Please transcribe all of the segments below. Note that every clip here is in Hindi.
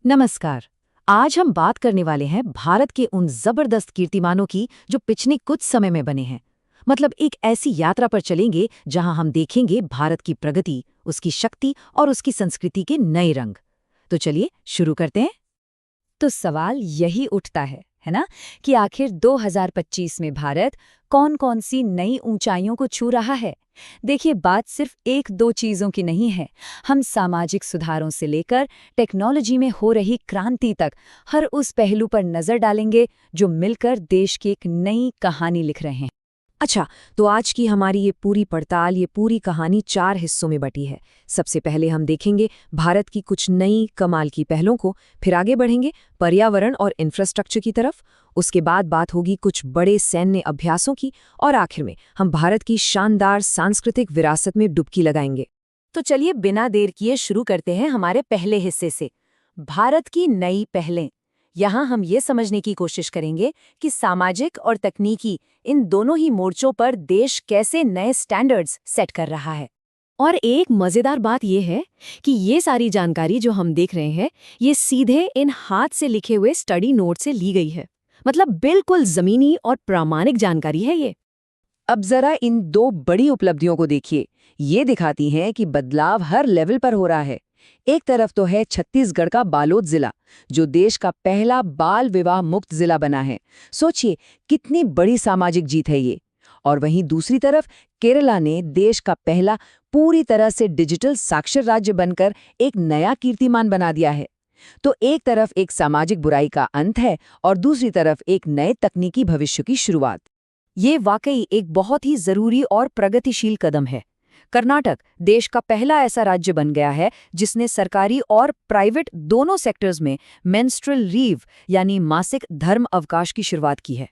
नमस्कार। आज हम बात करने वाले हैं भारत के उन जबरदस्त कीर्तिमानों की जो पिछले कुछ समय में बने हैं। मतलब एक ऐसी यात्रा पर चलेंगे जहां हम देखेंगे भारत की प्रगति, उसकी शक्ति और उसकी संस्कृति के नए रंग। तो चलिए शुरू करते हैं। तो सवाल यही उठता है ना, कि आखिर 2025 में भारत कौन-कौन सी नई ऊंचाइयों को छू रहा है। देखिए, बात सिर्फ एक दो चीजों की नहीं है। हम सामाजिक सुधारों से लेकर टेक्नोलॉजी में हो रही क्रांति तक हर उस पहलू पर नजर डालेंगे जो मिलकर देश की एक नई कहानी लिख रहे हैं। अच्छा, तो आज की हमारी ये पूरी पड़ताल, ये पूरी कहानी 4 हिस्सों में बटी है। सबसे पहले हम देखेंगे भारत की कुछ नई कमाल की पहलों को, फिर आगे बढ़ेंगे पर्यावरण और इंफ्रास्ट्रक्चर की तरफ। उसके बाद बात होगी कुछ बड़े सैन्य अभ्यासों की, और आखिर में हम भारत की शानदार सांस्कृतिक विरासत में डुबकी लगाएंगे। तो चलिए बिना देर किए शुरू करते हैं हमारे पहले हिस्से से, भारत की नई पहलें। यहाँ हम ये समझने की कोशिश करेंगे कि सामाजिक और तकनीकी इन दोनों ही मोर्चों पर देश कैसे नए स्टैंडर्ड्स सेट कर रहा है। और एक मजेदार बात यह है कि ये सारी जानकारी जो हम देख रहे हैं, ये सीधे इन हाथ से लिखे हुए स्टडी नोट से ली गई है। मतलब बिल्कुल जमीनी और प्रामाणिक जानकारी है ये। अब जरा इन दो बड़ी उपलब्धियों को देखिए। ये दिखाती हैं कि बदलाव हर लेवल पर हो रहा है। एक तरफ तो है छत्तीसगढ़ का बालोद जिला, जो देश का पहला बाल विवाह मुक्त जिला बना है। सोचिए कितनी बड़ी सामाजिक जीत है ये। और वहीं दूसरी तरफ केरला ने देश का पहला पूरी तरह से डिजिटल साक्षर राज्य बनकर एक नया कीर्तिमान बना दिया है। तो एक तरफ एक सामाजिक बुराई का अंत है और दूसरी तरफ एक नए तकनीकी भविष्य की शुरुआत। ये वाकई एक बहुत ही जरूरी और प्रगतिशील कदम है। कर्नाटक देश का पहला ऐसा राज्य बन गया है जिसने सरकारी और प्राइवेट दोनों सेक्टर्स में मेंस्ट्रुअल लीव यानी मासिक धर्म अवकाश की शुरुआत की है।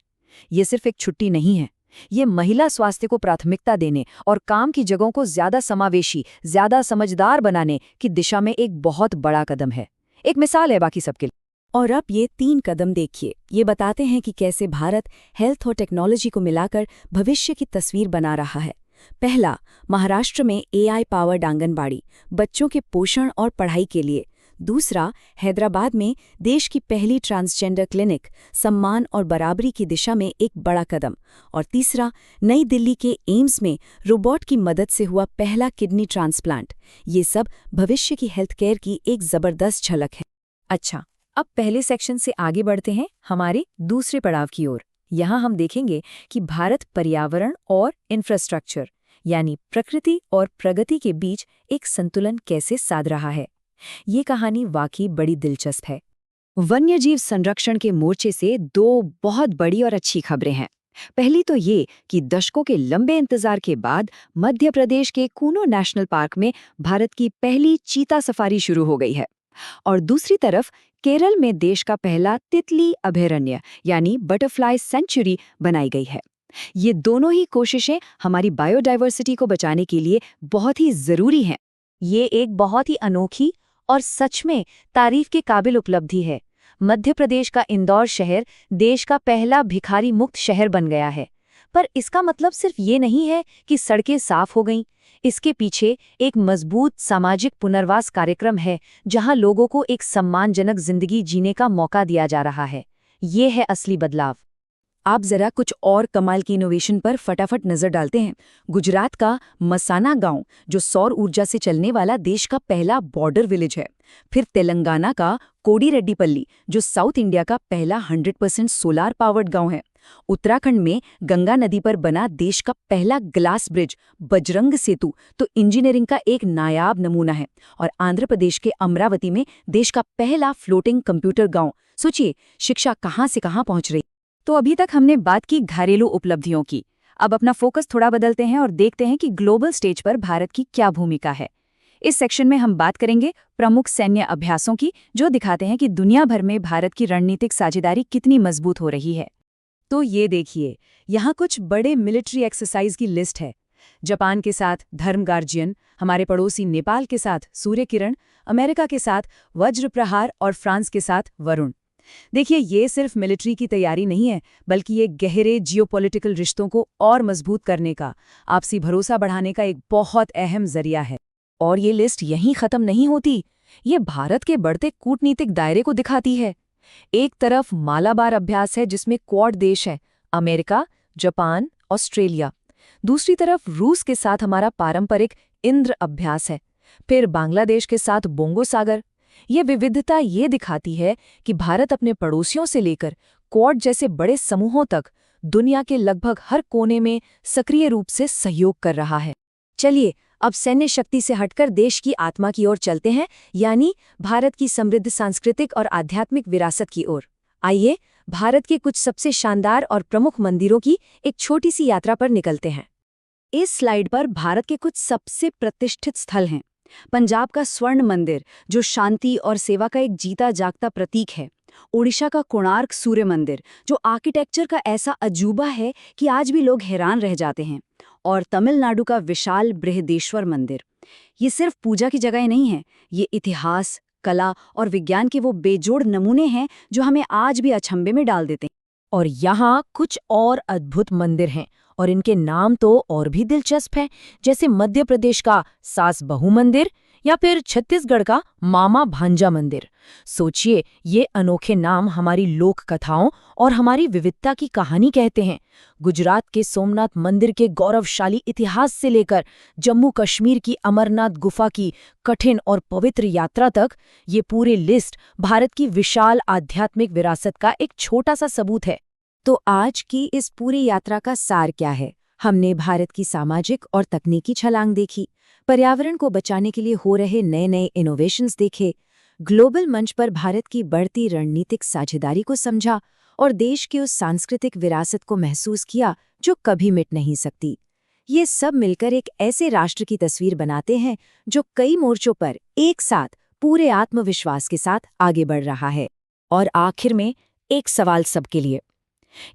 ये सिर्फ एक छुट्टी नहीं है, ये महिला स्वास्थ्य को प्राथमिकता देने और काम की जगहों को ज्यादा समावेशी, ज्यादा समझदार बनाने की दिशा में एक बहुत बड़ा कदम है। एक मिसाल है बाकी सबके लिए। और अब ये 3 कदम देखिए, ये बताते हैं कि कैसे भारत हेल्थ और टेक्नोलॉजी को मिलाकर भविष्य की तस्वीर बना रहा है। पहला, महाराष्ट्र में AI पावर्ड आंगनबाड़ी, बच्चों के पोषण और पढ़ाई के लिए। दूसरा, हैदराबाद में देश की पहली ट्रांसजेंडर क्लिनिक, सम्मान और बराबरी की दिशा में एक बड़ा कदम। और तीसरा, नई दिल्ली के एम्स में रोबोट की मदद से हुआ पहला किडनी ट्रांसप्लांट। ये सब भविष्य की हेल्थ केयर की एक जबरदस्त झलक है। अच्छा, अब पहले सेक्शन से आगे बढ़ते हैं हमारे दूसरे पड़ाव की ओर। यहाँ हम देखेंगे कि भारत पर्यावरण और इंफ्रास्ट्रक्चर यानी प्रकृति और प्रगति के बीच एक संतुलन कैसे साध रहा है। ये कहानी वाकई बड़ी दिलचस्प है। वन्यजीव संरक्षण के मोर्चे से 2 बहुत बड़ी और अच्छी खबरें हैं। पहली तो ये कि दशकों के लंबे इंतजार के बाद मध्य प्रदेश के कूनो नेशनल पार्क में भारत की पहली चीता सफारी शुरू हो गई है। और दूसरी तरफ केरल में देश का पहला तितली अभयारण्य यानी बटरफ्लाई सेंचुरी बनाई गई है। ये दोनों ही कोशिशें हमारी बायोडायवर्सिटी को बचाने के लिए बहुत ही जरूरी हैं। ये एक बहुत ही अनोखी और सच में तारीफ के काबिल उपलब्धि है। मध्य प्रदेश का इंदौर शहर देश का पहला भिखारी मुक्त शहर बन गया है। पर इसका मतलब सिर्फ ये नहीं है कि सड़कें साफ हो गईं। इसके पीछे एक मजबूत सामाजिक पुनर्वास कार्यक्रम है, जहां लोगों को एक सम्मानजनक जिंदगी जीने का मौका दिया जा रहा है। ये है असली बदलाव। आप जरा कुछ और कमाल की इनोवेशन पर फटाफट नजर डालते हैं। गुजरात का मसाना गांव, जो सौर ऊर्जा से चलने वाला देश का पहला बॉर्डर विलेज है। फिर तेलंगाना का कोडीरेड्डीपल्ली, जो साउथ इंडिया का पहला 100% सोलार पावर्ड गांव है। उत्तराखंड में गंगा नदी पर बना देश का पहला ग्लास ब्रिज बजरंग सेतु तो इंजीनियरिंग का एक नायाब नमूना है। और आंध्र प्रदेश के अमरावती में देश का पहला फ्लोटिंग कंप्यूटर गांव। सोचिए शिक्षा कहां से कहां पहुंच रही। तो अभी तक हमने बात की घरेलू उपलब्धियों की। अब अपना फोकस थोड़ा बदलते हैं और देखते हैं कि ग्लोबल स्टेज पर भारत की क्या भूमिका है। इस सेक्शन में हम बात करेंगे प्रमुख सैन्य अभ्यासों की, जो दिखाते हैं कि दुनिया भर में भारत की रणनीतिक साझेदारी कितनी मजबूत हो रही है। तो ये देखिए, यहाँ कुछ बड़े मिलिट्री एक्सरसाइज की लिस्ट है। जापान के साथ धर्म गार्जियन, हमारे पड़ोसी नेपाल के साथ सूर्य किरण, अमेरिका के साथ वज्र प्रहार और फ्रांस के साथ वरुण। देखिए, ये सिर्फ मिलिट्री की तैयारी नहीं है, बल्कि ये गहरे जियोपॉलिटिकल रिश्तों को और मजबूत करने का, आपसी भरोसा बढ़ाने का एक बहुत अहम जरिया है। और ये लिस्ट यहीं खत्म नहीं होती। ये भारत के बढ़ते कूटनीतिक दायरे को दिखाती है। एक तरफ मालाबार अभ्यास है जिसमें क्वाड देश हैं, अमेरिका, जापान, ऑस्ट्रेलिया। दूसरी तरफ रूस के साथ हमारा पारंपरिक इंद्र अभ्यास है। फिर बांग्लादेश के साथ बोंगो सागर। ये विविधता ये दिखाती है कि भारत अपने पड़ोसियों से लेकर क्वाड जैसे बड़े समूहों तक दुनिया के लगभग हर कोने में सक्रिय रूप से सहयोग कर रहा है। चलिए अब सैन्य शक्ति से हटकर देश की आत्मा की ओर चलते हैं, यानी भारत की समृद्ध सांस्कृतिक और आध्यात्मिक विरासत की ओर। आइए भारत के कुछ सबसे शानदार और प्रमुख मंदिरों की एक छोटी सी यात्रा पर निकलते हैं। इस स्लाइड पर भारत के कुछ सबसे प्रतिष्ठित स्थल हैं। पंजाब का स्वर्ण मंदिर, जो शांति और सेवा का एक जीता जागता प्रतीक है। ओडिशा का कोणार्क सूर्य मंदिर, जो आर्किटेक्चर का ऐसा अजूबा है कि आज भी लोग हैरान रह जाते हैं। और तमिलनाडु का विशाल बृहदेश्वर मंदिर। ये सिर्फ पूजा की जगह नहीं है, ये इतिहास, कला और विज्ञान के वो बेजोड़ नमूने हैं जो हमें आज भी अचंभे में डाल देते हैं। और यहाँ कुछ और अद्भुत मंदिर हैं, और इनके नाम तो और भी दिलचस्प हैं, जैसे मध्य प्रदेश का सास बहू मंदिर या फिर छत्तीसगढ़ का मामा भांजा मंदिर। सोचिए, ये अनोखे नाम हमारी लोक कथाओं और हमारी विविधता की कहानी कहते हैं। गुजरात के सोमनाथ मंदिर के गौरवशाली इतिहास से लेकर जम्मू कश्मीर की अमरनाथ गुफा की कठिन और पवित्र यात्रा तक, ये पूरी लिस्ट भारत की विशाल आध्यात्मिक विरासत का एक छोटा सा सबूत है। तो आज की इस पूरी यात्रा का सार क्या है? हमने भारत की सामाजिक और तकनीकी छलांग देखी, पर्यावरण को बचाने के लिए हो रहे नए नए इनोवेशंस देखे, ग्लोबल मंच पर भारत की बढ़ती रणनीतिक साझेदारी को समझा और देश की उस सांस्कृतिक विरासत को महसूस किया जो कभी मिट नहीं सकती। ये सब मिलकर एक ऐसे राष्ट्र की तस्वीर बनाते हैं जो कई मोर्चों पर एक साथ पूरे आत्मविश्वास के साथ आगे बढ़ रहा है। और आखिर में एक सवाल सबके लिए,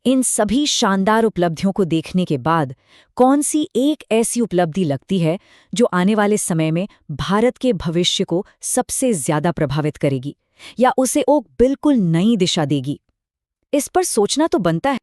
इन सभी शानदार उपलब्धियों को देखने के बाद कौन सी एक ऐसी उपलब्धि लगती है जो आने वाले समय में भारत के भविष्य को सबसे ज्यादा प्रभावित करेगी या उसे एक बिल्कुल नई दिशा देगी? इस पर सोचना तो बनता है।